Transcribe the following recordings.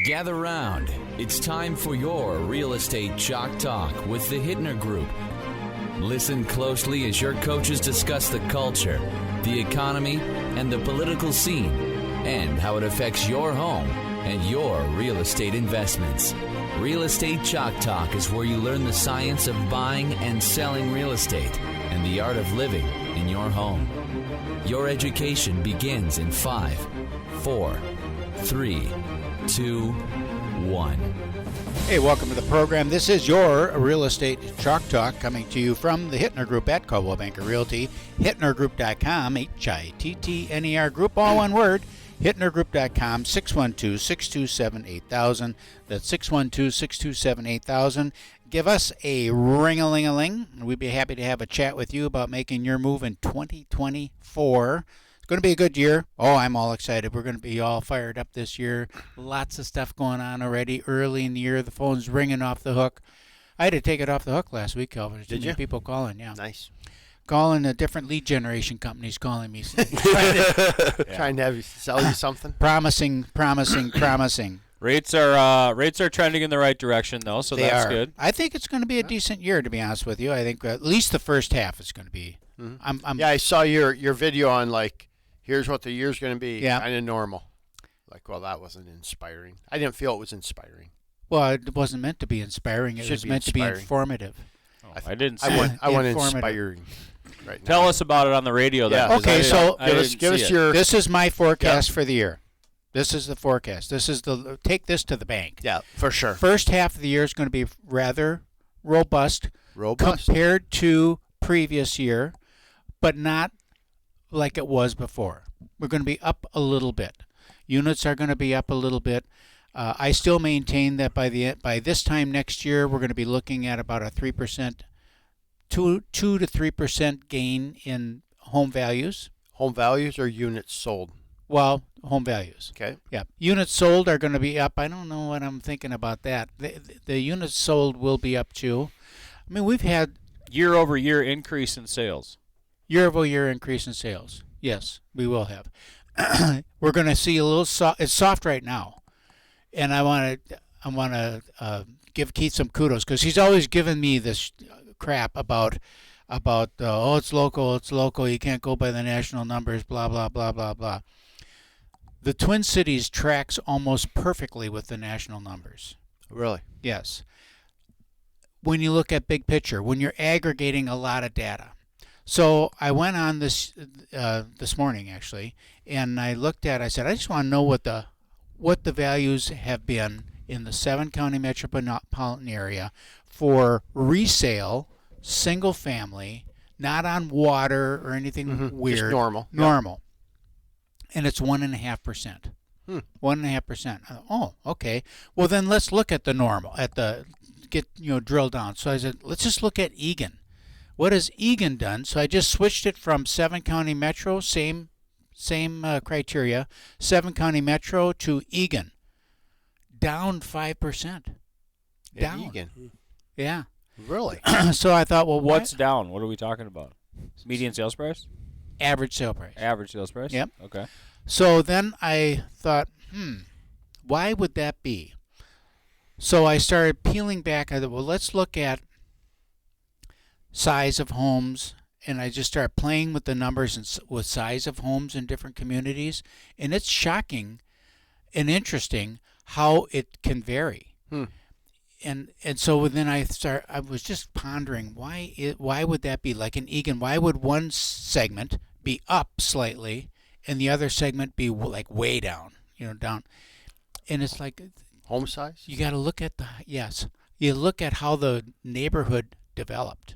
Gather round. It's time for your Real Estate Chalk Talk with the Hittner Group. Listen closely as your coaches discuss the culture, the economy, and the political scene, and how it affects your home and your real estate investments. Real Estate Chalk Talk is where you learn the science of buying and selling real estate and the art of living in your home. Your education begins in 5, 4, 3, 2, 1. Hey, welcome to the program. This is your Real Estate Chalk Talk coming to you from the Hittner Group at Coldwell Banker Realty. HittnerGroup.com, Hittner Group, all one word. HittnerGroup.com, 612-627-8000. That's 612-627-8000. Give us a ring-a-ling-a-ling. We'd be happy to have a chat with you about making your move in 2024. It's going to be a good year. Oh, I'm all excited. We're going to be all fired up this year. Lots of stuff going on already early in the year. The phone's ringing off the hook. I had to take it off the hook last week, Calvin. Did you? People calling, yeah. Nice. Calling the different lead generation companies calling me. Trying to have you sell you something? Promising. Rates are trending in the right direction, though, so that's good. I think it's going to be a decent year, to be honest with you. I think at least the first half is going to be. Mm-hmm. I saw your video on, like, here's what the year's going to be, yeah. Kind of normal. Like, well, that wasn't inspiring. I didn't feel it was inspiring. Well, it wasn't meant to be inspiring. It was meant to be informative. Oh, I didn't see I want inspiring. Right now. Tell us about it on the radio. Yeah. Then, okay, give us your. This is my forecast for the year. This is the forecast. Take this to the bank. Yeah, for sure. First half of the year is going to be rather robust compared to previous year, but not like it was before. We're going to be up a little bit. Units are going to be up a little bit. I still maintain that by this time next year, we're going to be looking at about a 3%. 2 to 3% gain in home values. Home values or units sold? Well, home values. Okay. Yeah. Units sold are going to be up. I don't know what I'm thinking about that. The units sold will be up too. I mean, we've had year-over-year increase in sales. Year-over-year increase in sales. Yes, we will have. We're going to see a little soft. It's soft right now, and I want to give Keith some kudos because he's always given me this crap about it's local, you can't go by the national numbers, blah blah blah blah blah. The Twin Cities tracks almost perfectly with the national numbers. Really? Yes. When you look at big picture, when you're aggregating a lot of data. So I went on this morning actually, and I said I just want to know what the values have been in the 7-county metropolitan area for resale, single family, not on water or anything weird. Just normal. Normal. Yep. And it's 1.5%. 1.5%. Oh, okay. Well, then let's look at the normal. Drill down. So I said, let's just look at Eagan. What has Eagan done? So I just switched it from 7-county metro, same criteria, 7-county metro to Eagan. Down 5%. Down. Eagan. Yeah. Really? So I thought, well, what's down? What are we talking about? Median sales price? Average sale price. Average sales price? Yep. Okay. So then I thought, why would that be? So I started peeling back. I thought, well, let's look at size of homes, and I just started playing with the numbers with size of homes in different communities, and it's shocking and interesting how it can vary. And so then I was just pondering why would that be? Like in Eagan, why would one segment be up slightly and the other segment be like way down, down? And it's like home size? You got to look at you look at how the neighborhood developed.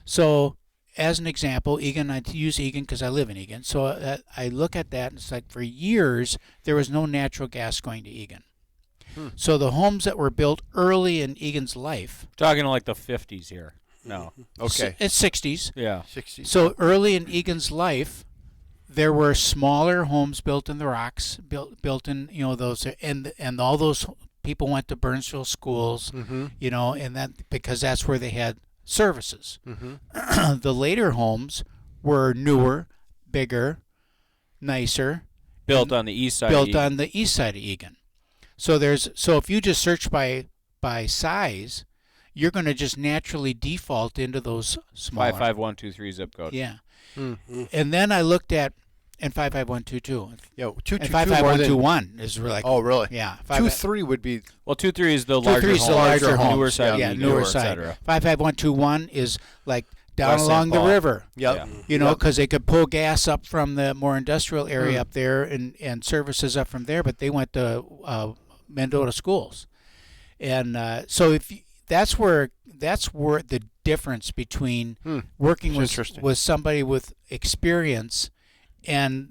So as an example, Eagan, I use Eagan because I live in Eagan. So I look at that and it's like for years there was no natural gas going to Eagan. So the homes that were built early in Eagan's life. Talking like the 50s here. No. Okay. It's 60s. Yeah. 60s. So early in Eagan's life, there were smaller homes built in the rocks, built in those, and all those people went to Burnsville schools, and that because that's where they had services. The later homes were newer, bigger, nicer, built on the east side. Built on the east side of Eagan. So if you just search by size, you're going to just naturally default into those smaller. 55123 zip code. Yeah. And then I looked at, and 55122. Yeah, And 222 55121 is really. Oh, really? Yeah. 23 would be. Well, 23 is the larger 23 is the larger home, homes. newer side, Yeah, Eagan, newer et side. cetera. 55121 is like down West St. along the Paul. river. Yep. You know, because they could pull gas up from the more industrial area up there and services up from there, but they went to Mendota schools, and so that's where the difference between working with somebody with experience and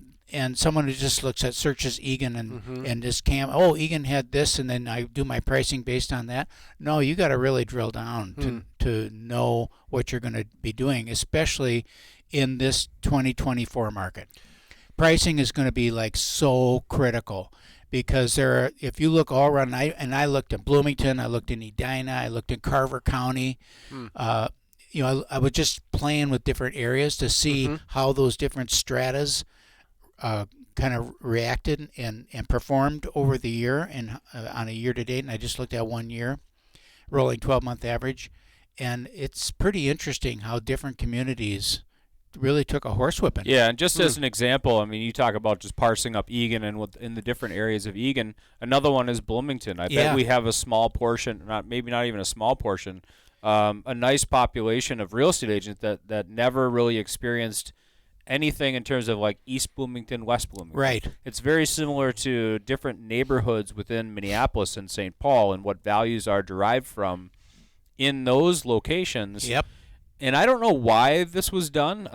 someone who just looks at searches Eagan and just Eagan had this, and then I do my pricing based on that. No, you got to really drill down to know what you're going to be doing, especially in this 2024 market. Pricing is going to be like so critical. Because if you look all around, I looked in Bloomington, I looked in Edina, I looked in Carver County. I was just playing with different areas to see how those different stratas kind of reacted and performed over the year and on a year to date. And I just looked at 1 year, rolling 12-month average, and it's pretty interesting how different communities really took a horsewhipping. Yeah, and just as an example, I mean, you talk about just parsing up Eagan and in the different areas of Eagan. Another one is Bloomington. I bet we have a small portion, maybe not even a small portion, a nice population of real estate agents that never really experienced anything in terms of like East Bloomington, West Bloomington. Right. It's very similar to different neighborhoods within Minneapolis and St. Paul and what values are derived from in those locations. Yep. And I don't know why this was done.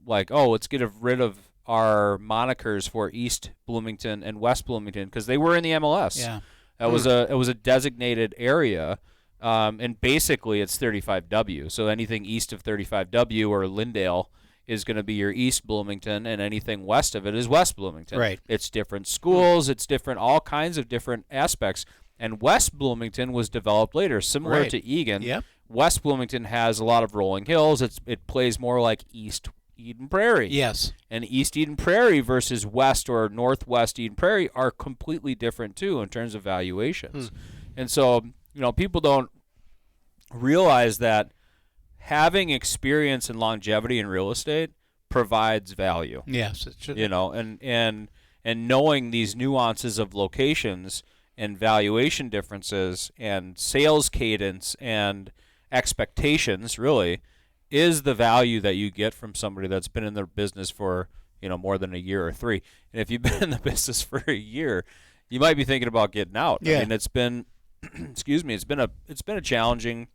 Let's get rid of our monikers for East Bloomington and West Bloomington because they were in the MLS. Yeah, it was a designated area, and basically it's 35W. So anything east of 35W or Lindale is going to be your East Bloomington, and anything west of it is West Bloomington. Right. It's different schools. It's different, all kinds of different aspects. And West Bloomington was developed later, similar to Eagan. Yep. West Bloomington has a lot of rolling hills. It plays more like East Eden Prairie. Yes. And East Eden Prairie versus West or Northwest Eden Prairie are completely different too in terms of valuations. And so, people don't realize that having experience and longevity in real estate provides value. Yes, it should. And knowing these nuances of locations and valuation differences and sales cadence and expectations really is the value that you get from somebody that's been in the business for more than a year or 3. And if you've been in the business for a year, you might be thinking about getting out. Yeah. I mean, it's been it's been a challenging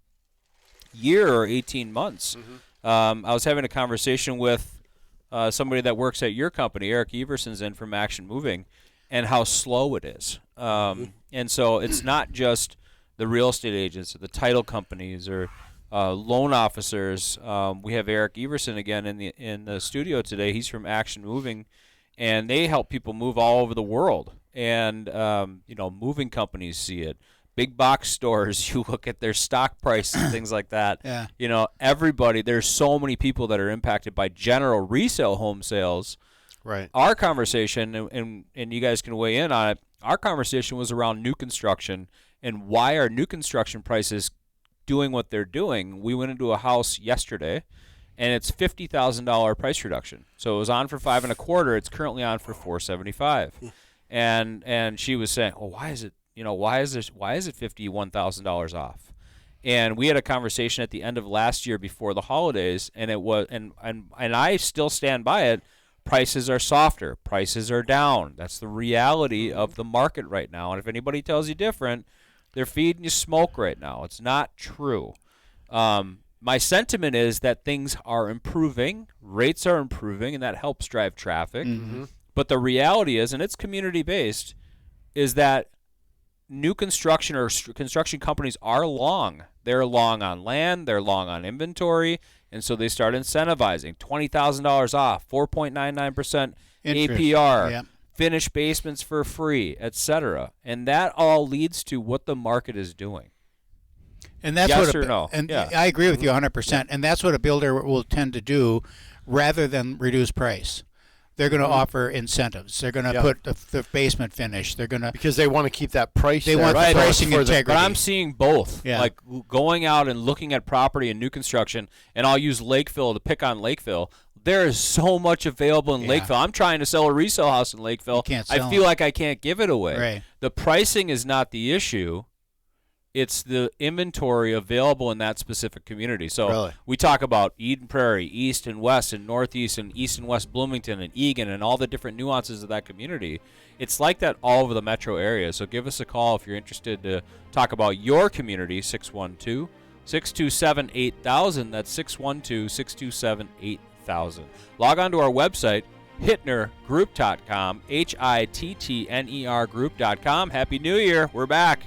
year or 18 months. I was having a conversation with somebody that works at your company, Eric Everson's in from Action Moving, and how slow it is. And so it's not just the real estate agents or the title companies or loan officers. We have Eric Everson again in the studio today. He's from Action Moving, and they help people move all over the world. And moving companies see it. Big box stores, you look at their stock price and things like that. Yeah. Everybody. There's so many people that are impacted by general resale home sales. Right. Our conversation, and you guys can weigh in on it, our conversation was around new construction and why are new construction prices doing what they're doing. We went into a house yesterday, and it's $50,000 price reduction. So it was on for $525. It's currently on for $475. And she was saying, "Oh, why is it $51,000 off?" And we had a conversation at the end of last year before the holidays, and it was and I still stand by it. Prices are softer. Prices are down. That's the reality of the market right now. And if anybody tells you different, they're feeding you smoke right now. It's not true. My sentiment is that things are improving, rates are improving, and that helps drive traffic. But the reality is, and it's community-based, is that new construction or construction companies are long. They're long on land. They're long on inventory. And so they start incentivizing $20,000 off, 4.99% APR, Yep. finished basements for free, etc. And that all leads to what the market is doing. And that's Yes what or no? And Yeah. I agree with you 100%. And that's what a builder will tend to do rather than reduce price. they're going to offer incentives. They're going to put the basement finish. They're going to because they want to keep that price. They there. want Right. the pricing integrity. But I'm seeing both. Yeah. Like going out and looking at property and new construction, and I'll use Lakeville to pick on Lakeville. There is so much available in Lakeville. I'm trying to sell a resale house in Lakeville. I feel like I can't give it away. Right. The pricing is not the issue. It's the inventory available in that specific community. So we talk about Eden Prairie, East and West and Northeast and East and West Bloomington and Eagan and all the different nuances of that community. It's like that all over the metro area. So give us a call if you're interested to talk about your community, 612-627-8000. That's 612-627-8000. Log on to our website, hittnergroup.com, Hittner group.com. Happy New Year. We're back.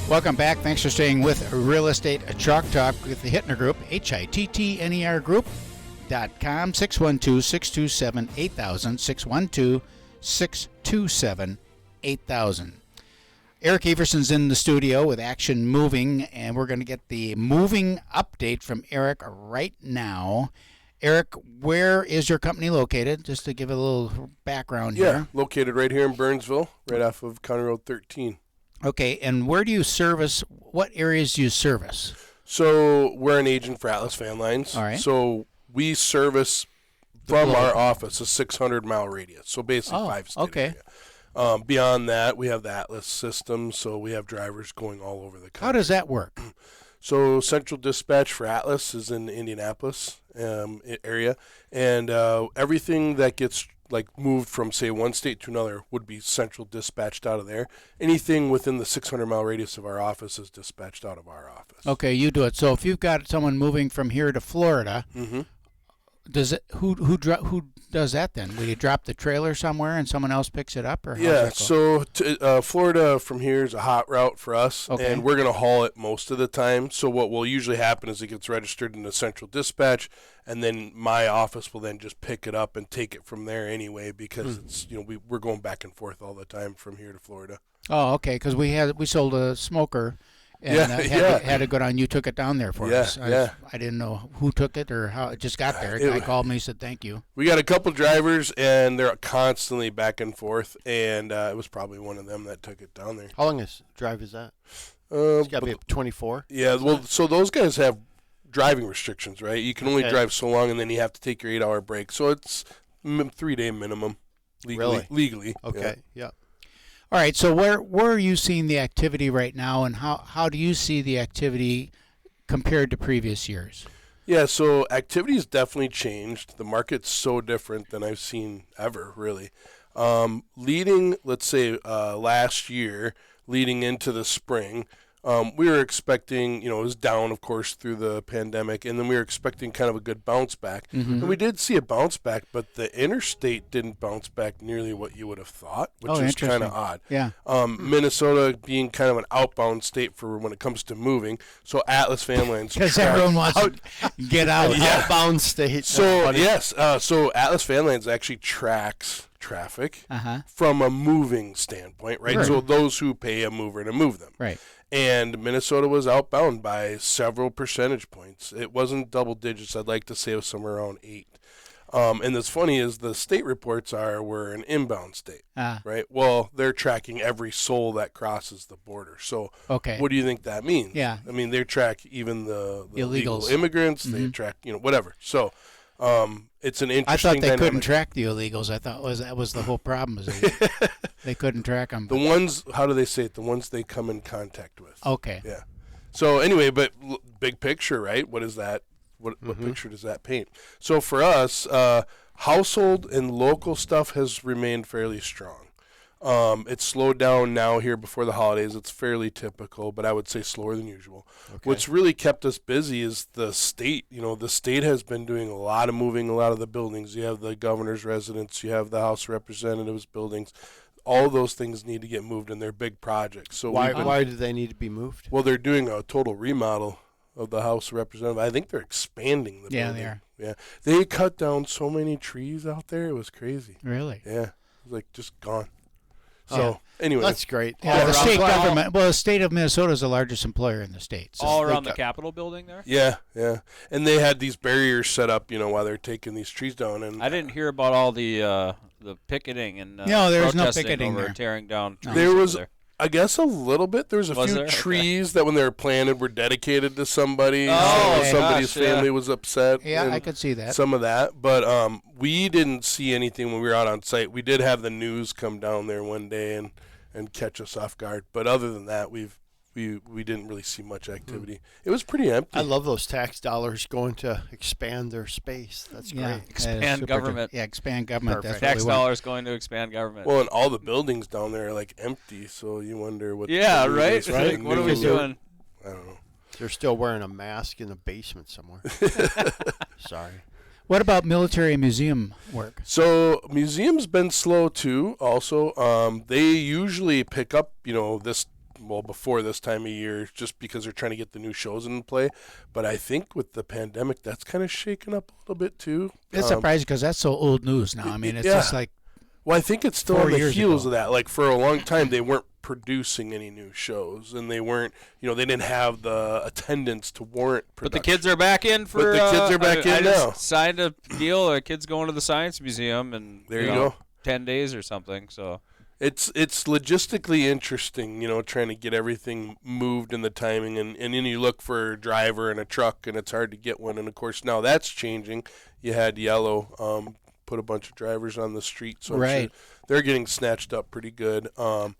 Welcome back. Thanks for staying with Real Estate Chalk Talk with the Hittner Group, Hittner Group.com, 612-627-8000, 612-627-8000. Eric Everson's in the studio with Action Moving, and we're going to get the moving update from Eric right now. Eric, where is your company located? Just to give a little background here. Yeah, located right here in Burnsville, right off of County Road 13. Okay, and where do you service? What areas do you service? So we're an agent for Atlas Van Lines. All right. So we service from our office a 600-mile radius. So basically 5-state okay. area. Beyond that, we have the Atlas system, so we have drivers going all over the country. How does that work? So central dispatch for Atlas is in the Indianapolis area, and everything that gets moved from, say, one state to another would be central dispatched out of there. Anything within the 600-mile radius of our office is dispatched out of our office. Okay, you do it. So if you've got someone moving from here to Florida, does it? Who does that then? Will you drop the trailer somewhere and someone else picks it up, or how Yeah, does that go? so Florida from here is a hot route for us, and we're going to haul it most of the time. So what will usually happen is it gets registered in the central dispatch, and then my office will then just pick it up and take it from there anyway, because it's we're going back and forth all the time from here to Florida. Oh, okay, because we sold a smoker. And had to go down. You took it down there for us. I didn't know who took it or how it just got there. A guy called me and said, thank you. We got a couple drivers, and they're constantly back and forth, and it was probably one of them that took it down there. How long is drive is that? It's got to be 24. Yeah, well, so those guys have driving restrictions, right? You can only drive so long, and then you have to take your 8-hour break. So it's 3-day minimum legally. Okay, yeah. All right, so where are you seeing the activity right now, and how do you see the activity compared to previous years? Yeah, so activity has definitely changed. The market's so different than I've seen ever, really. Leading, let's say, last year, leading into the spring, we were expecting, it was down, of course, through the pandemic, and then we were expecting kind of a good bounce back. And we did see a bounce back, but the interstate didn't bounce back nearly what you would have thought, which is kind of odd. Yeah. Minnesota being kind of an outbound state for when it comes to moving, so Atlas Van Lines. Because everyone wants to get out. Outbound state. So, yes, so Atlas Van Lines actually tracks traffic from a moving standpoint, right? So those who pay a mover to move them. Right. And Minnesota was outbound by several percentage points. It wasn't double digits. I'd like to say it was somewhere around 8. And what's funny is the state reports we're an inbound state, right? Well, they're tracking every soul that crosses the border. So what do you think that means? Yeah. I mean, they track even the illegal Illegals. immigrants. They track, whatever. So it's an interesting I thought they dynamic. couldn't track the illegals. I thought that was the whole problem. Is they couldn't track them. The ones, how do they say it? The ones they come in contact with. Okay. Yeah. So anyway, but big picture, right? What is that? What picture does that paint? So for us, household and local stuff has remained fairly strong. It's slowed down now here before the holidays. It's fairly typical, but I would say slower than usual. Okay. What's really kept us busy is the state. The state has been doing a lot of moving, a lot of the buildings. You have the governor's residence, you have the House of Representatives buildings. All those things need to get moved, and they're big projects. So why do they need to be moved? Well, they're doing a total remodel of the House of Representatives. I think they're expanding the building. Yeah, they are. Yeah, they cut down so many trees out there. It was crazy. Really? Yeah, it was just gone. So anyway, That's great. Yeah, the I'm state glad- government. Well, the state of Minnesota is the largest employer in the state. So. All around the Capitol building there? yeah, and they had these barriers set up, while they're taking these trees down. And I didn't hear about all the picketing and No, there was no protesting picketing over there. tearing down trees. There over was, there. I guess, a little bit. There was a Was few there? Okay. trees that when they were planted were dedicated to somebody. Oh, so somebody's gosh, yeah. family was upset. Yeah, and I could see that. some of that, but we didn't see anything when we were out on site. We did have the news come down there one day and catch us off guard, but other than that, we didn't really see much activity. It was pretty empty. I love those tax dollars going to expand their space. That's Yeah, great. Expand government. Yeah, expand government. Perfect. That's Tax what we want. dollars going to expand government. Well, and all the buildings down there are like empty, so you wonder what. yeah, the news right? is for the Like, what are we news. doing? I don't know. They're still wearing a mask in the basement somewhere. Sorry. What about military and museum work? So museums been slow too. Also, they usually pick up, before this time of year, just because they're trying to get the new shows in play. But I think with the pandemic, that's kind of shaken up a little bit too. It's surprising because that's so old news now. I mean, it's yeah. just like Well, I think it's still 4 on the years heels ago. of that. Like for a long time, they weren't producing any new shows, and they weren't, they didn't have the attendance to warrant But the production. kids are back in for. But the kids are back I in just now. signed a deal. Our kids going to the science museum, and There you go. 10 days or something. So It's logistically interesting, trying to get everything moved in the timing, and then you look for a driver and a truck, and it's hard to get one. And of course now that's changing. You had Yellow put a bunch of drivers on the street, so I'm Right. sure they're getting snatched up pretty good.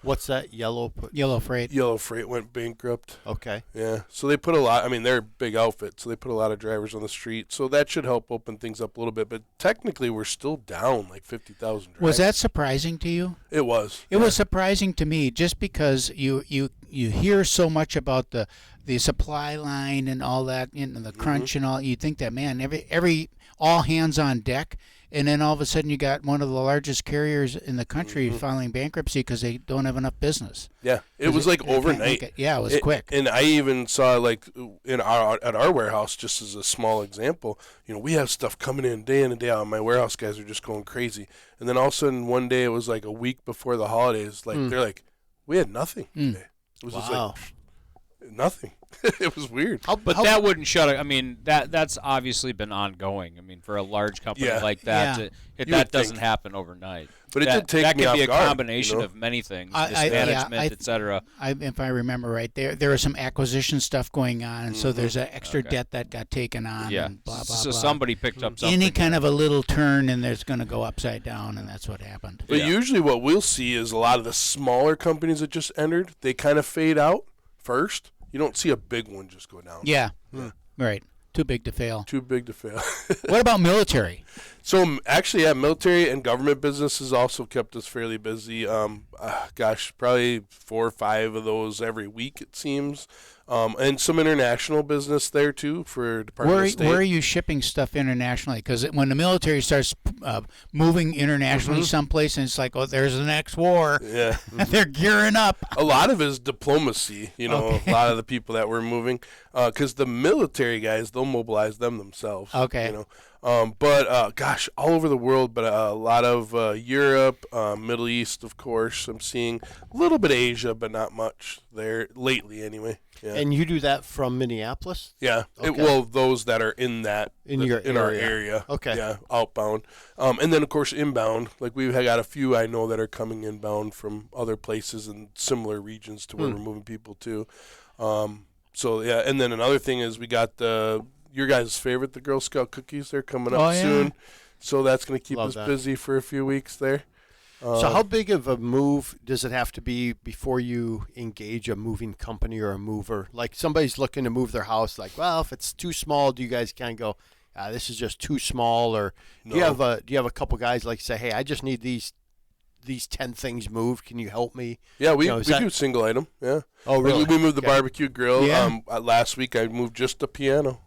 What's that yellow? yellow freight. Yellow Freight went bankrupt. Okay. Yeah, so they put a lot. I mean, they're a big outfit, so they put a lot of drivers on the street. So that should help open things up a little bit. But technically, we're still down like 50,000 drivers. Was that surprising to you? It was. It was surprising to me just because you hear so much about the supply line and all that, the crunch and all. You think that, man, every all hands on deck, and then all of a sudden you got one of the largest carriers in the country filing bankruptcy because they don't have enough business. Yeah, it was like overnight. Yeah, it was quick. And I even saw like at our warehouse, just as a small example, we have stuff coming in and day out. My warehouse guys are just going crazy. And then all of a sudden one day, it was like a week before the holidays, like they're like, we had nothing today. It was just Wow. like nothing. It was weird. But that wouldn't shut it. I mean, that's obviously been ongoing. I mean, for a large company Yeah. like that, Yeah. You that would doesn't think. happen overnight. But it that, did take that me could off be a guard, combination of many things, mismanagement, etc. If I remember right, there was some acquisition stuff going on, and so there's an extra debt that got taken on. Yeah. And blah blah So blah. somebody picked up something. Any kind of a little turn, and there's going to go upside down, and that's what happened. But Yeah. usually what we'll see is a lot of the smaller companies that just entered, they kind of fade out first. You don't see a big one just go down. Yeah, right. Too big to fail. Too big to fail. What about military? So actually, yeah, military and government businesses also kept us fairly busy. Probably 4 or 5 of those every week, it seems. And some international business there too for Department of State. Where are you shipping stuff internationally? Because when the military starts moving internationally someplace, and it's like, oh, there's the next war. Yeah. They're gearing up. A lot of it is diplomacy, a lot of the people that were moving. Because the military guys, they'll mobilize them themselves. Okay. But all over the world, but a lot of Europe, Middle East, of course. I'm seeing a little bit of Asia, but not much there lately anyway. Yeah. And you do that from Minneapolis? Yeah. Okay. Those that are in that In your our area. area. Okay. Yeah, outbound. And then of course inbound. Like we've got a few I know that are coming inbound from other places and similar regions to where we're moving people to. So yeah, and then another thing is we got your guys' favorite, the Girl Scout cookies. They're coming up soon. So that's going to keep Love us that. busy for a few weeks there. So how big of a move does it have to be before you engage a moving company or a mover? Like somebody's looking to move their house, like, well, if it's too small, do you guys kind of go, this is just too small? Or do you have a couple guys like say, hey, I just need these 10 things moved. Can you help me? Yeah, we is do that- single item. Yeah. Oh, really? We moved the Okay. barbecue grill. Yeah. Last week I moved just the piano.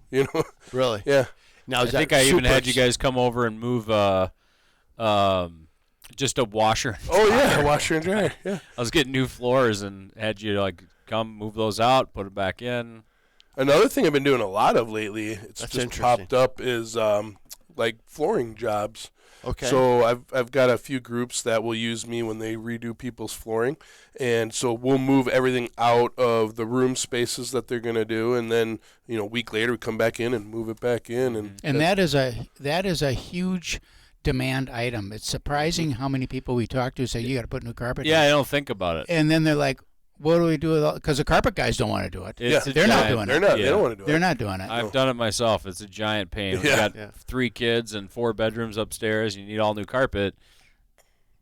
Really? Yeah. Now, I is think that I even super had you guys come over and move just a washer. Oh yeah, washer and dryer. Yeah. I was getting new floors and had you come move those out, put it back in. Another thing I've been doing a lot of lately, it's That's just interesting. popped up, is like flooring jobs. Okay. So I've got a few groups that will use me when they redo people's flooring, and so we'll move everything out of the room spaces that they're going to do, and then a week later we come back in and move it back in, and that is a huge demand item. It's surprising how many people we talk to say you got to put new carpet. Yeah, in. I don't think about it. And then they're like, what do we do with all? Because the carpet guys don't want to do it. They're not doing they're it. not. They don't want to do it. They're not doing it. I've done it myself. It's a giant pain. We got 3 kids and 4 bedrooms upstairs. You need all new carpet.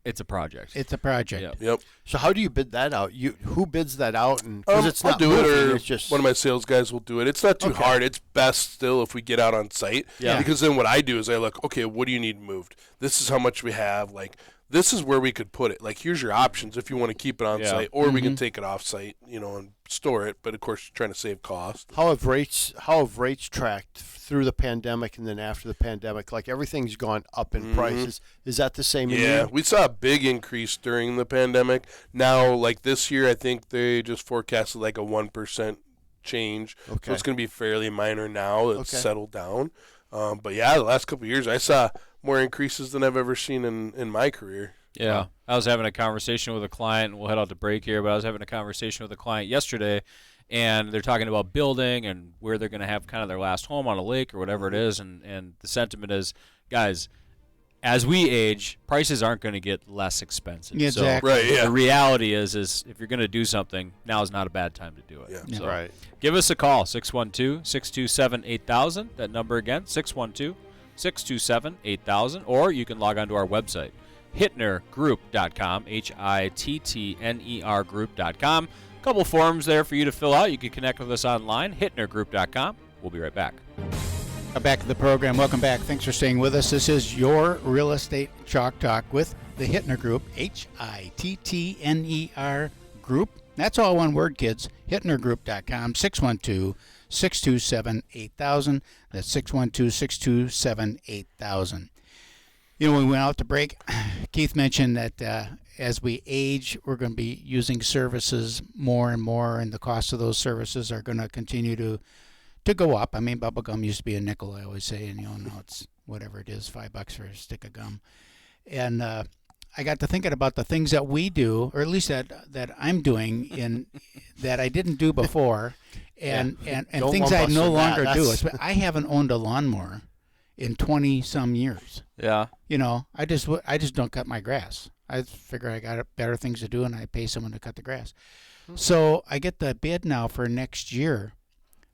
It's a project. It's a project. Yep. So how do you bid that out? Who bids that out? And because it's I'll not do it, moving, or it's just one of my sales guys will do it. It's not too hard. It's best still if we get out on site. Yeah. Because then what I do is I look, okay, what do you need moved? This is how much we have. Like, this is where we could put it. Like, here's your options if you want to keep it on site, or we can take it off site, and store it. But of course, you're trying to save cost. How have rates tracked through the pandemic and then after the pandemic? Like, everything's gone up in prices. Is that the same? Yeah, we saw a big increase during the pandemic. Now, like this year, I think they just forecasted like a 1% change. Okay. So it's going to be fairly minor now. It's Okay. settled down. But yeah, the last couple of years, I saw more increases than I've ever seen in my career. Yeah. I was having a conversation with a client, and we'll head out to break here, but I was having a conversation with a client yesterday, and they're talking about building and where they're going to have kind of their last home on a lake or whatever it is, and the sentiment is, guys, as we age, prices aren't going to get less expensive. Yeah, exactly. Right, yeah. The reality is if you're going to do something, now is not a bad time to do it. Yeah. So Right. give us a call, 612-627-8000. That number again, 612-627-8000. Or you can log on to our website, hittnergroup.com, HITTNER group.com. A couple forms there for you to fill out. You can connect with us online, hittnergroup.com. We'll be right back. Back to the program. Welcome back. Thanks for staying with us. This is your Real Estate Chalk Talk with the Hittner Group, HITTNER Group. That's all one word, kids. HittnerGroup.com, 612-627-8000. That's 612-627-8000. When we went out to break, Keith mentioned that as we age, we're going to be using services more and more, and the cost of those services are going to continue to go up. I mean, bubble gum used to be a nickel, I always say, and now it's whatever it is, $5 for a stick of gum. And I got to thinking about the things that we do, or at least that I'm doing in that I didn't do before, and things I no longer do. I haven't owned a lawnmower in 20-some years. Yeah. I just don't cut my grass. I figure I got better things to do, and I pay someone to cut the grass. So I get the bid now for next year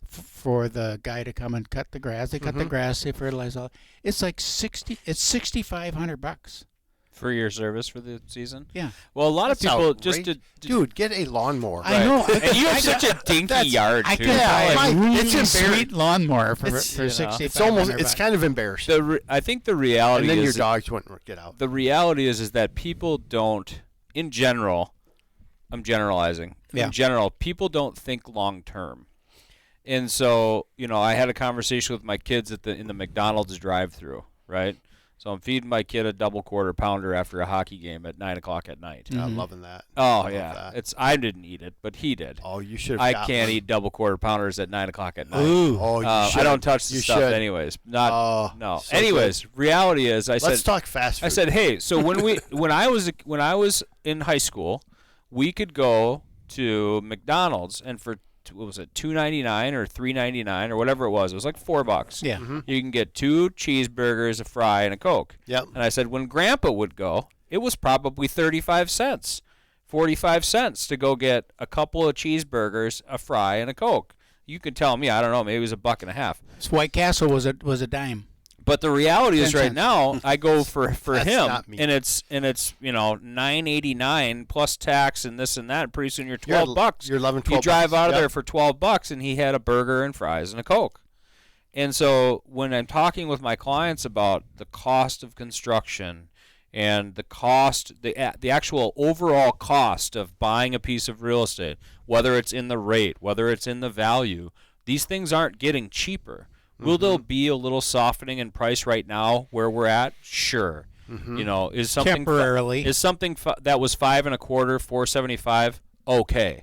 for the guy to come and cut the grass. They cut the grass, they fertilize all. It's like $6,500 For your service for the season? Yeah. Well, a lot of people Dude, get a lawnmower. I know. And you have such a dinky yard, too. I can buy a really it's sweet lawnmower for $6,500. It's almost. It's kind of embarrassing. I think the reality And then is your dogs wouldn't get out. the reality is that people don't, in general, I'm generalizing. Yeah. In general, people don't think long term. And so, I had a conversation with my kids in the McDonald's drive-through, right? So I'm feeding my kid a double quarter pounder after a hockey game at 9:00 at night. I'm loving that. Oh I yeah, love that. I didn't eat it, but he did. Oh, you should. I can't eat double quarter pounders at 9:00 at night. Ooh. Oh, you should. I don't touch the You stuff should. anyways. Oh, No. so Anyways, reality is, Let's talk fast food. I said, hey, so when I was in high school, we could go to McDonald's, and for what was it, $2.99 or $3.99 or whatever it was like $4. Yeah. You can get 2 cheeseburgers, a fry, and a Coke. Yep. And I said, when Grandpa would go, it was probably 35 cents, 45 cents to go get a couple of cheeseburgers, a fry, and a Coke. You could tell me, I don't know, maybe it was $1.50. This White Castle was a dime. But the reality is, 10 right cents. now, I go for That's him, not me. and it's $9.89 plus tax and this and that. And pretty soon you're $12. You're 11, You 12 drive bucks. out of Yep. there for $12, and he had a burger and fries and a Coke. And so when I'm talking with my clients about the cost of construction and the cost, the actual overall cost of buying a piece of real estate, whether it's in the rate, whether it's in the value, these things aren't getting cheaper. Will there be a little softening in price right now where we're at? Sure. Is something Temporarily. Is something that was $5.25, $4.75? Okay.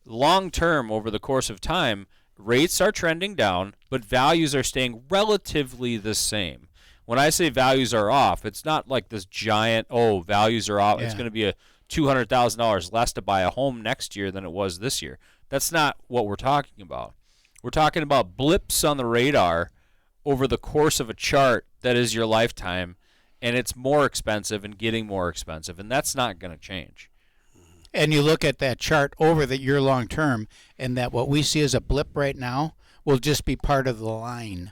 Long term, over the course of time, rates are trending down, but values are staying relatively the same. when I say values are off, it's not like this giant, values are off. Yeah. It's going to be a $200,000 less to buy a home next year than it was this year. That's not what we're talking about. We're talking about blips on the radar over the course of a chart that is your lifetime, and it's more expensive and getting more expensive, and that's not going to change. And you look at that chart over the year long term, and that what we see as a blip right now will just be part of the line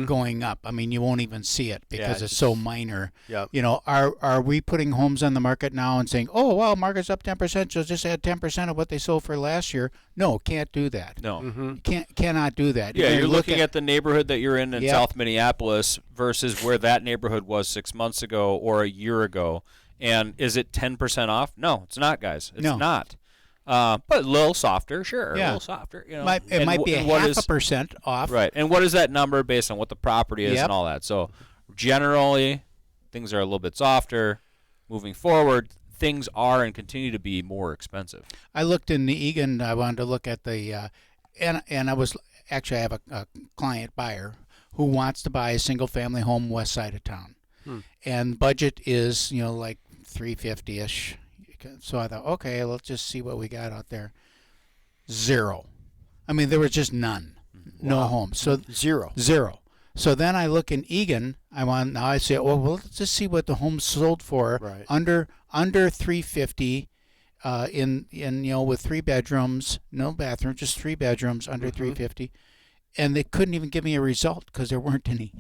going up. I mean, you won't even see it because it's so minor. Yep. You know, are we putting homes on the market now and saying, oh, well, market's up 10%, so just add 10% of what they sold for last year? No, can't do that. No. Cannot do that. Yeah, you're looking at the neighborhood that you're in Yep. South Minneapolis versus where that neighborhood was 6 months ago or a year ago. And is it 10% off? No, it's not, guys. It's not. But a little softer, sure. Yeah. A little softer. You know. It might be a half a percent off. Right. And what is that number based on what the property is Yep. and all that? So generally, things are a little bit softer. Moving forward, things are and continue to be more expensive. I looked in the Eagan. I wanted to look at the, and I was actually I have a client buyer who wants to buy a single family home west side of town, and budget is like 350-ish. So I thought, okay, let's just see what we got out there. Zero. I mean, there was just none. No homes. So Zero. So then I look in Eagan. I say, well, let's just see what the homes sold for Right. under 350, in with 3 bedrooms, no bathroom, just 3 bedrooms under 350, and they couldn't even give me a result because there weren't any.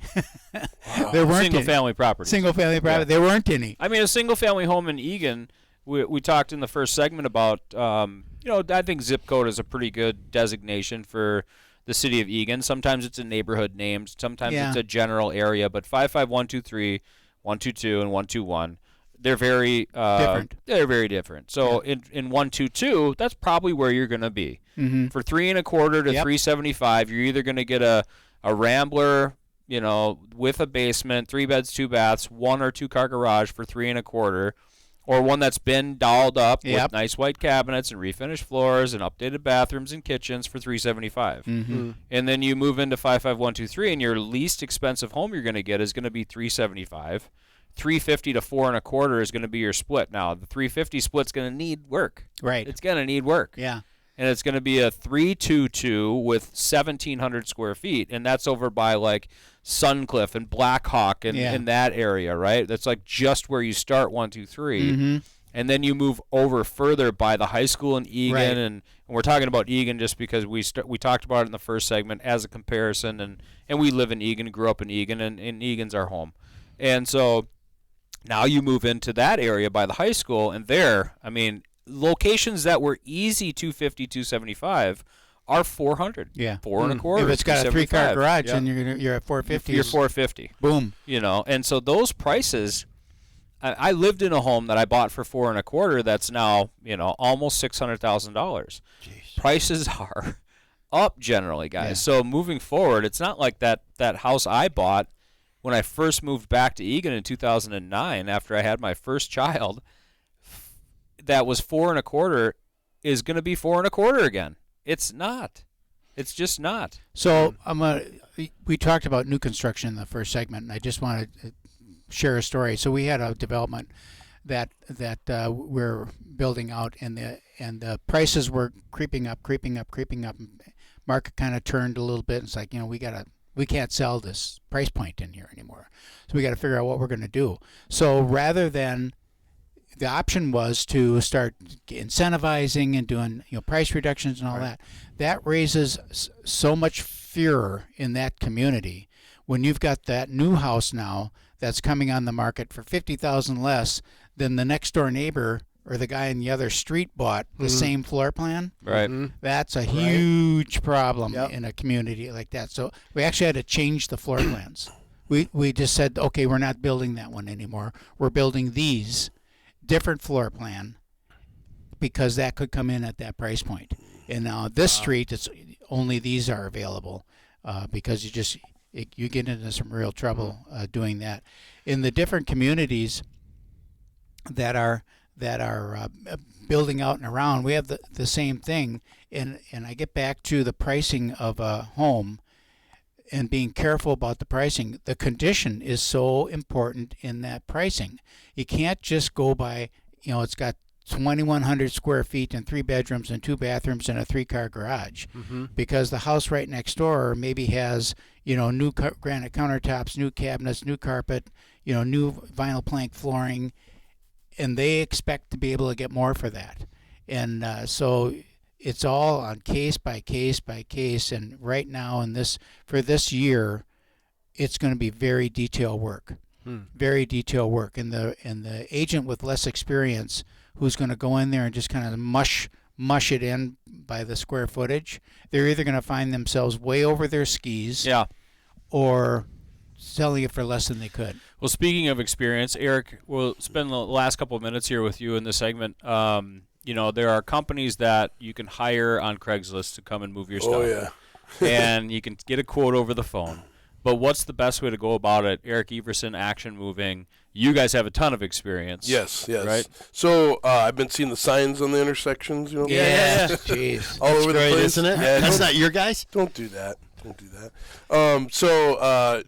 There weren't Single any. family property. Single family property. There weren't any. I mean, a single family home in Eagan, we talked in the first segment about, I think zip code is a pretty good designation for the city of Eagan. Sometimes it's a neighborhood name. Sometimes Yeah. it's a general area. But 55123, 122, and 121, they're very Different. They're very different. So in 122, that's probably where you're going to be. For 3 1/4 to Yep. 375, you're either going to get a Rambler, with a basement, 3 beds, 2 baths, 1 or 2 car garage for 3 1/4. Or one that's been dolled up with nice white cabinets and refinished floors and updated bathrooms and kitchens for $375. And then you move into 55123, and your least expensive home you're going to get is going to be $375. $350 to 4 1/4 is going to be your split. Now the $350 split's going to need work. Right. It's going to need work. Yeah. And it's going to be a 322 with 1,700 square feet, and that's over by like Suncliff and Blackhawk and in that area, right? That's like just where you start 123, and then you move over further by the high school in Eagan, Right. and we're talking about Eagan just because we talked about it in the first segment as a comparison, and we live in Eagan, grew up in Eagan, and Eagan's our home, and so now you move into that area by the high school, and there, I mean, locations that were easy 250, 275 are 400. Yeah. 4 1/4. If it's got a 3-car 275. garage, Yeah. then you're at 450. You're 450. Boom. And so those prices, I lived in a home that I bought for 4 1/4 that's now, almost $600,000. Prices are up generally, guys. Yeah. So moving forward, it's not like that house I bought when I first moved back to Eagan in 2009 after I had my first child that was 4 1/4 is going to be 4 1/4 again. It's not. It's just not. So we talked about new construction in the first segment, and I just want to share a story. So we had a development that we're building out, and the prices were creeping up. Market kind of turned a little bit. It's like, we can't sell this price point in here anymore. So we got to figure out what we're going to do. So rather than the option was to start incentivizing and doing price reductions and all that. That raises so much fear in that community when you've got that new house now that's coming on the market for $50,000 less than the next door neighbor or the guy in the other street bought the same floor plan. Right. That's a huge problem in a community like that. So we actually had to change the floor plans. We just said, okay, we're not building that one anymore. We're building these. Different floor plan, because that could come in at that price point. And now this street, it's only these are available, because you get into some real trouble doing that. In the different communities that are building out and around, we have the same thing. And I get back to the pricing of a home. and being careful about the pricing. The condition is so important in that pricing. You can't just go by, it's got 2,100 square feet and 3 bedrooms and 2 bathrooms and a 3-car garage, because the house right next door maybe has, new granite countertops, new cabinets, new carpet, new vinyl plank flooring, and they expect to be able to get more for that. And so it's all on case by case by case. And right now for this year, it's going to be very detailed work, very detailed work. And the agent with less experience, who's going to go in there and just kind of mush it in by the square footage, they're either going to find themselves way over their skis, or selling it for less than they could. Well, speaking of experience, Eric, we'll spend the last couple of minutes here with you in this segment. There are companies that you can hire on Craigslist to come and move your stuff. Oh, yeah. And you can get a quote over the phone. But what's the best way to go about it? Eric Everson, Action Moving. You guys have a ton of experience. Yes. Right? So I've been seeing the signs on the intersections. Yeah. Jeez. All over the great, place, isn't it? Yeah, that's don't- not your guys. Don't do that.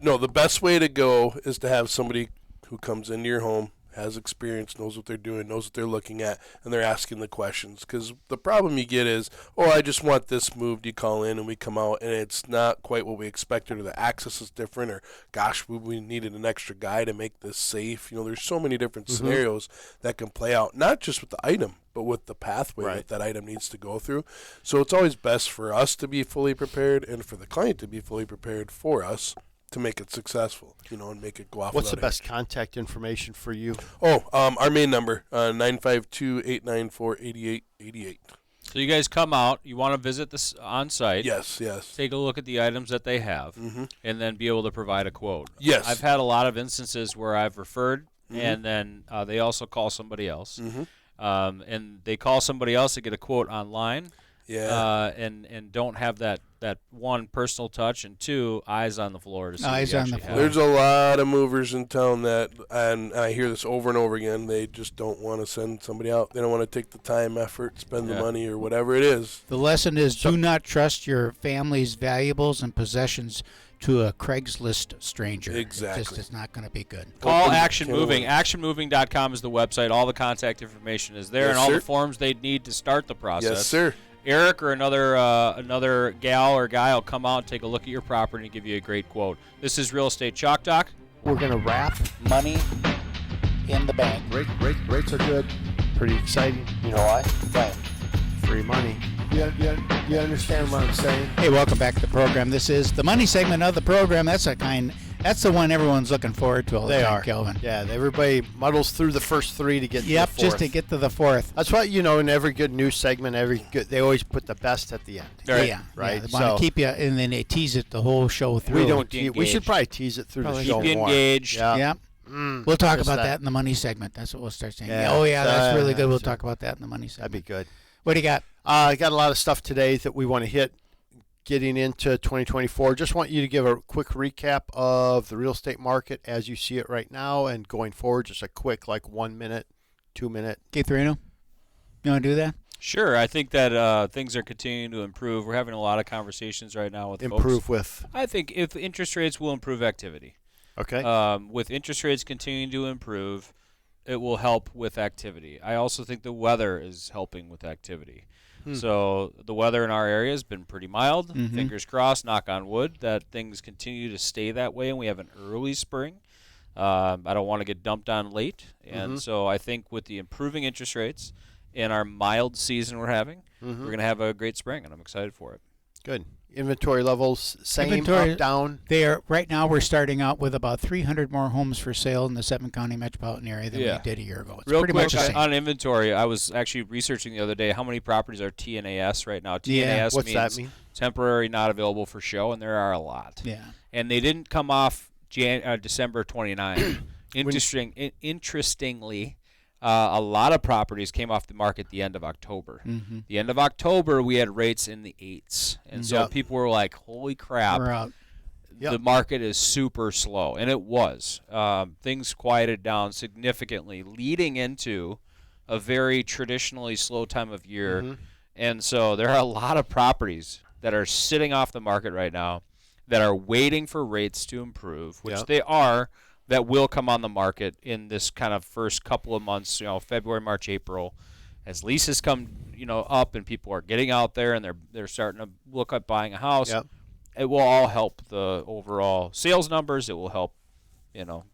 No, the best way to go is to have somebody who comes into your home, has experience, knows what they're doing, knows what they're looking at, and they're asking the questions. Because the problem you get is, I just want this moved. You call in and we come out, and it's not quite what we expected, or the access is different, or gosh, we needed an extra guy to make this safe. There's so many different scenarios that can play out, not just with the item, but with the pathway that item needs to go through. So it's always best for us to be fully prepared and for the client to be fully prepared for us to make it successful, and make it go off. What's the best contact information for you? Our main number, 952-894-8888. So you guys come out. You want to visit this on site. Yes. Take a look at the items that they have, and then be able to provide a quote. Yes. I've had a lot of instances where I've referred, and then they also call somebody else. And they call somebody else to get a quote online. Yeah. And don't have that one, personal touch, and two, eyes on the floor to see Eyes what on you the actually floor. have. There's a lot of movers in town that, and I hear this over and over again, they just don't want to send somebody out. They don't want to take the time, effort, spend the money, or whatever it is. The lesson is, do not trust your family's valuables and possessions to a Craigslist stranger. Exactly. It's not going to be good. Call Action Moving. ActionMoving.com is the website. All the contact information is there, Yes, and all sir. the forms they need to start the process. Yes, sir. Eric or another gal or guy will come out, take a look at your property, and give you a great quote. This is Real Estate Chalk Talk. We're going to wrap. Money in the bank. Rates are good. Pretty exciting. You know why? Why? Free money. You understand what I'm saying? Hey, welcome back to the program. This is the money segment of the program. That's the one everyone's looking forward to all the time, Kelvin. Yeah, everybody muddles through the first three to get to the fourth. Just to get to the fourth. That's why, in every good news segment, they always put the best at the end. Yeah, Right. Yeah, they want to keep you, and then they tease it the whole show through. We should probably tease it through the show Keep you more. engaged. Yeah. We'll talk about that in the money segment. That's what we'll start saying. That's really good. We'll talk about that in the money segment. That'd be good. What do you got? I got a lot of stuff today that we want to hit getting into 2024. Just want you to give a quick recap of the real estate market as you see it right now and going forward. Just a quick, 1 minute, 2 minute. Keith Reno, you want to do that? Sure. I think that things are continuing to improve. We're having a lot of conversations right now with Improve folks. with. I think if interest rates will improve activity. Okay. With interest rates continuing to improve, it will help with activity. I also think the weather is helping with activity. So the weather in our area has been pretty mild. Fingers crossed, knock on wood, that things continue to stay that way, and we have an early spring. I don't want to get dumped on late. And so I think with the improving interest rates and our mild season we're having, we're going to have a great spring, and I'm excited for it. Good. Inventory levels, same, up, down? Right now we're starting out with about 300 more homes for sale in the 7-county metropolitan area than we did a year ago. It's Real pretty quick much the same. on inventory, I was actually researching the other day how many properties are TNAS right now. TNAS what's means that mean? temporary, not available for show, and there are a lot. Yeah. And they didn't come off December 29. Interestingly, a lot of properties came off the market at the end of October. The end of October, we had rates in the 8s. And so people were like, holy crap, We're out. the market is super slow. And it was. Things quieted down significantly leading into a very traditionally slow time of year. And so there are a lot of properties that are sitting off the market right now that are waiting for rates to improve, which Yep. they are, that will come on the market in this kind of first couple of months, February, March, April, as leases come, up and people are getting out there and they're starting to look at buying a house. Yep. It will all help the overall sales numbers. It will help,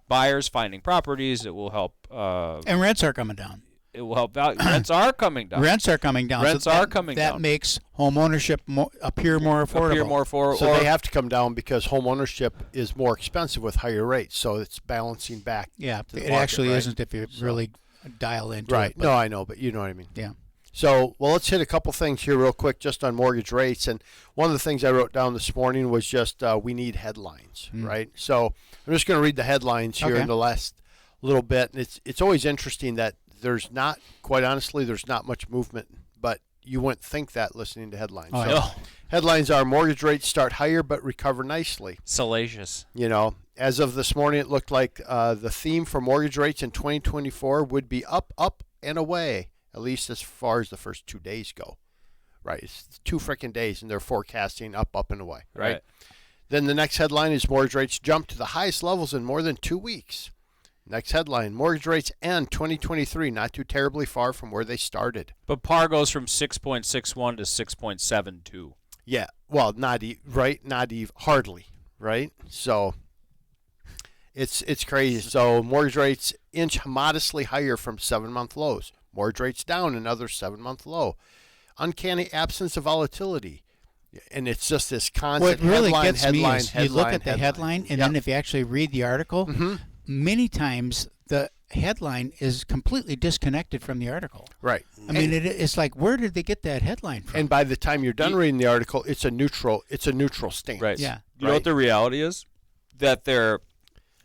buyers finding properties. It will help. And rents are coming down. It will help value. Rents are coming down. Rents are coming down. Rents are coming down. That makes home ownership appear more affordable. So they have to come down because home ownership is more expensive with higher rates. So it's balancing back. Yeah, to the it market, actually right? isn't if you really dial into Right. it. But No, I know, but you know what I mean. yeah. So, let's hit a couple things here real quick just on mortgage rates. And one of the things I wrote down this morning was just we need headlines, right? So I'm just going to read the headlines here in the last little bit. And it's always interesting that there's not, quite honestly, there's not much movement, but you wouldn't think that listening to headlines. Oh, So yeah. headlines are mortgage rates start higher but recover nicely. Salacious. As of this morning, it looked like the theme for mortgage rates in 2024 would be up, up, and away, at least as far as the first 2 days go. Right? It's 2 freaking days, and they're forecasting up, up, and away. Right? Then the next headline is mortgage rates jump to the highest levels in more than 2 weeks. Next headline, mortgage rates end 2023 not too terribly far from where they started. But par goes from 6.61 to 6.72. Yeah, well, not hardly, right? So it's crazy. So mortgage rates inch modestly higher from 7-month lows. Mortgage rates down another 7-month low. Uncanny absence of volatility. And it's just this constant What really headline, gets headline, me is headline, you look at the headline. headline, and then if you actually read the article, many times the headline is completely disconnected from the article. Right. I mean, it's like, where did they get that headline from? And by the time you're done reading the article, it's a neutral stance. Right. Yeah. You know what the reality is? That they're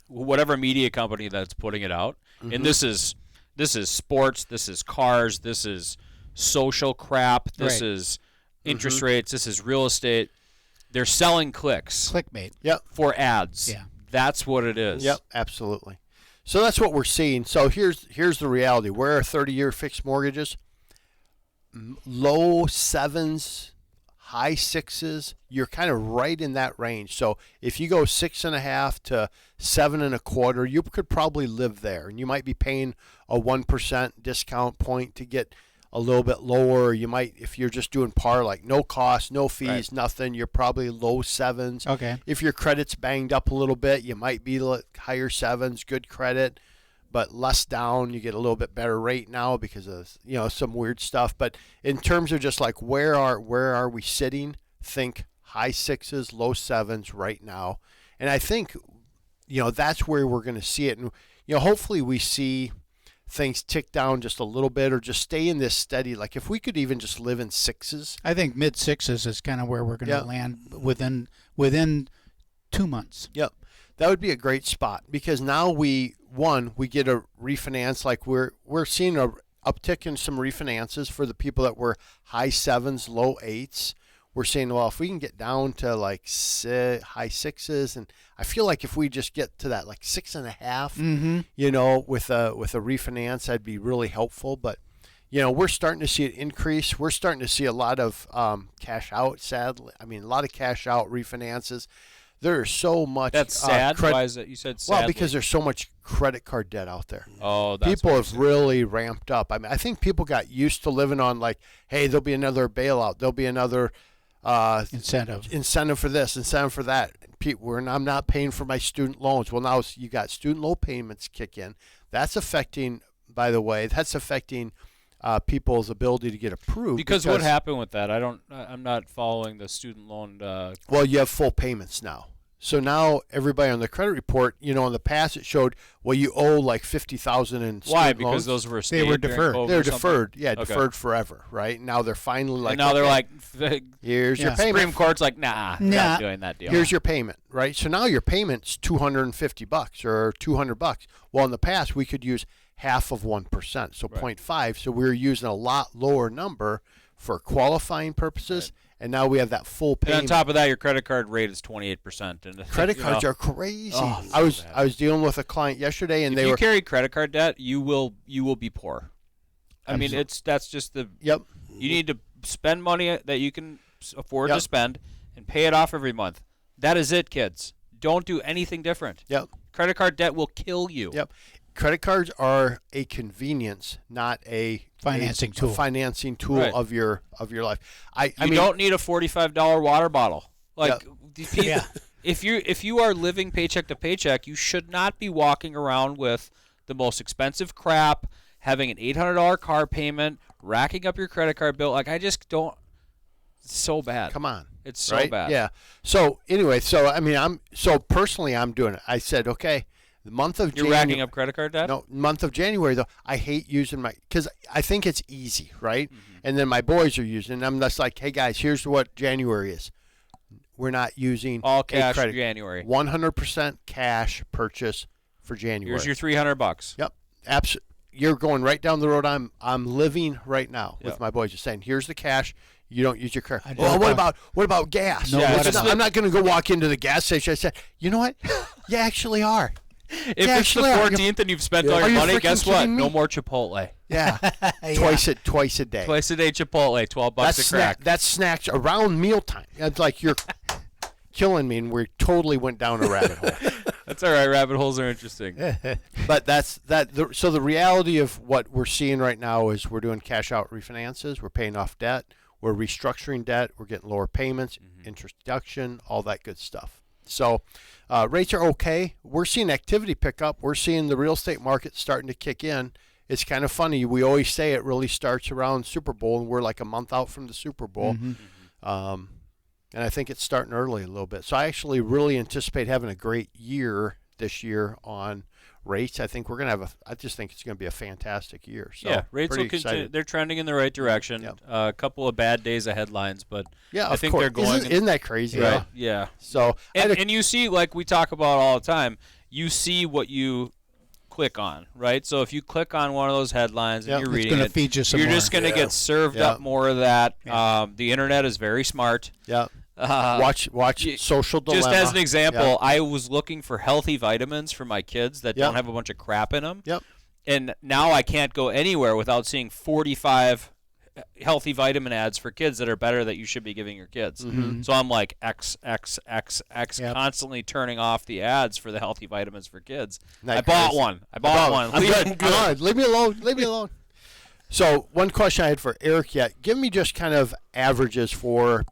whatever media company that's putting it out, and this is sports, this is cars, this is social crap, this is interest rates, this is real estate. They're selling clicks. Clickbait. Yep. For ads. Yeah. That's what it is. Yep, absolutely. So that's what we're seeing. So here's the reality. Where are 30-year fixed mortgages? Low 7s, high 6s. You're kind of right in that range. So if you go 6.5 to 7.25, you could probably live there, and you might be paying a 1% discount point to get a little bit lower. You might, if you're just doing par, like no cost, no fees, nothing, you're probably low 7s. Okay. If your credit's banged up a little bit, you might be higher 7s, good credit, but less down. You get a little bit better rate now because of some weird stuff. But in terms of just like where are we sitting? Think high 6s, low 7s right now, and I think that's where we're going to see it. And hopefully we see things tick down just a little bit or just stay in this steady. Like if we could even just live in 6s. I think mid 6s is kind of where we're going to land within 2 months. Yep. That would be a great spot because now we get a refinance. Like we're seeing a uptick in some refinances for the people that were high 7s, low 8s. We're saying, well, if we can get down to like high 6s, and I feel like if we just get to that like 6.5, with a refinance, that'd be really helpful. But we're starting to see it increase. We're starting to see a lot of cash out. Sadly, I mean, a lot of cash out refinances. There's so much. That's sad. Why is it? You said sadly. Well, because there's so much credit card debt out there. Oh, that's people have really ramped up. I mean, I think people got used to living on like, hey, there'll be another bailout. There'll be another incentive for this, incentive for that. I'm not paying for my student loans. Well, now you got student loan payments kick in. That's affecting, by the way, people's ability to get approved. Because what happened with that? I'm not following the student loan. Well, you have full payments now. So now everybody on the credit report, in the past it showed, well, you owe like $50,000 in student Why? Because loans. those were They were deferred. They're deferred. Yeah, deferred forever, right? Now they're finally like, and now they're like, here's your payment. Supreme Court's like, nah, not doing that deal. Here's your payment, right? So now your payment's $250 or $200. Well, in the past we could use half of 1%, so 0.5. So we were using a lot lower number for qualifying purposes. And now we have that full payment. And on top of that, your credit card rate is 28%. And credit cards are crazy. Oh, I was dealing with a client yesterday, and if you carry credit card debt, you will be poor. I mean, that's just the. Yep. You need to spend money that you can afford to spend and pay it off every month. That is it, kids. Don't do anything different. Yep. Credit card debt will kill you. Yep. Credit cards are a convenience, not a Financing tool. A financing tool Right. of your life. I You mean, don't need a $45 water bottle. Like, these people, Yeah. if you are living paycheck to paycheck, you should not be walking around with the most expensive crap, having an $800 car payment, racking up your credit card bill. Like, I just don't. It's so bad. come on. It's so right? bad. Yeah. So anyway, I'm personally I'm doing it. I said, okay, the month of You're racking up credit card debt? No, month of January though. I hate using because I think it's easy, right? And then my boys are using, and I'm just like, hey guys, here's what January is. We're not using All a cash credit. January. 100% cash purchase for January. Here's your $300. Yep. Absolutely. You're going right down the road I'm living right now with Yep. my boys. Just saying, here's the cash. You don't use your credit. I Well, don't- what about gas? No, Yeah, what it's about- I'm not going to go walk into the gas station. I said, you know what? You actually are. If Yeah, it's the actually, 14th and you've spent all Are your you money, freaking guess what? kidding me? No more Chipotle. Yeah. Yeah. Twice a day. Twice a day Chipotle, $12 a crack. That's snacks around mealtime. It's like you're killing me, and we totally went down a rabbit hole. That's all right. Rabbit holes are interesting. But so the reality of what we're seeing right now is we're doing cash out refinances. We're paying off debt. We're restructuring debt. We're getting lower payments, interest deduction, all that good stuff. So rates are okay. We're seeing activity pick up. We're seeing the real estate market starting to kick in. It's kind of funny. We always say it really starts around Super Bowl, and we're like a month out from the Super Bowl. And I think it's starting early a little bit. So I actually really anticipate having a great year this year on rates. I think we're going to I just think it's going to be a fantastic year. So Yeah, rates pretty will continue. excited. They're trending in the right direction. Yep. A couple of bad days of headlines, but Yeah, I of think course. they're going. Isn't that crazy? right. though? Yeah. So And you see, like we talk about all the time, you see what you click on, right? So if you click on one of those headlines and Yep. you're It's reading gonna it, feed you some you're more. just going to Yeah. get served Yeah. up more of that. The internet is very smart. yeah. Uh, Watch Social Dilemma. Just as an example, Yep. I was looking for healthy vitamins for my kids that Yep. don't have a bunch of crap in them. Yep. And now I can't go anywhere without seeing 45 healthy vitamin ads for kids that are better that you should be giving your kids. Mm-hmm. So I'm like X, Yep. constantly turning off the ads for the healthy vitamins for kids. Not I bought crazy. one. I bought one. I'm Leave good. I'm good. Leave me alone. Leave me alone. So one question I had for Eric yet. Give me just kind of averages for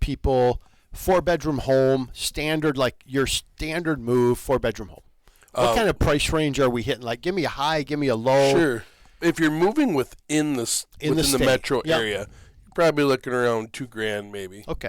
people, 4-bedroom home, standard, like your standard move, 4-bedroom home. What kind of price range are we hitting? Like, give me a high, give me a low. Sure. If you're moving within the state. metro Yep. area, you're probably looking around $2,000 maybe. Okay.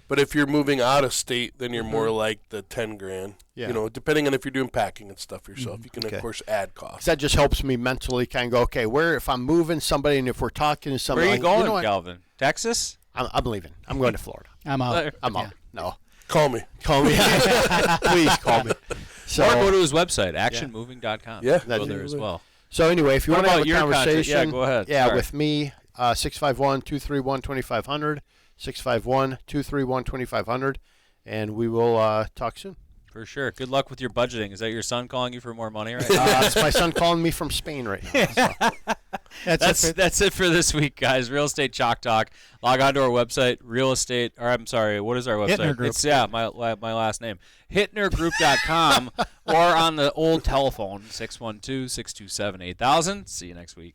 But if you're moving out of state, then you're more like the $10,000. Yeah. Depending on if you're doing packing and stuff yourself, you can Okay. of course add costs. That just helps me mentally kind of go, okay, if I'm moving somebody and if we're talking to Where somebody, are you like, going, know what? Calvin? Texas? I'm leaving. I'm going to Florida. I'm out. I'm Yeah. out. No. Call me. Call me. Please call me. So, Or go to his website, actionmoving.com. Yeah. Go there as well. So anyway, if you What want to have about a your contact? conversation, Yeah, go ahead. Yeah, Sorry. with me, 651-231-2500, 651-231-2500, and we will talk soon. For sure. Good luck with your budgeting. Is that your son calling you for more money right now? It's my son calling me from Spain right now. So. That's it for this week, guys. Real Estate Chalk Talk. Log on to our website, what is our website? Hittner Group. It's my last name. HittnerGroup.com or on the old telephone, 612-627-8000. See you next week.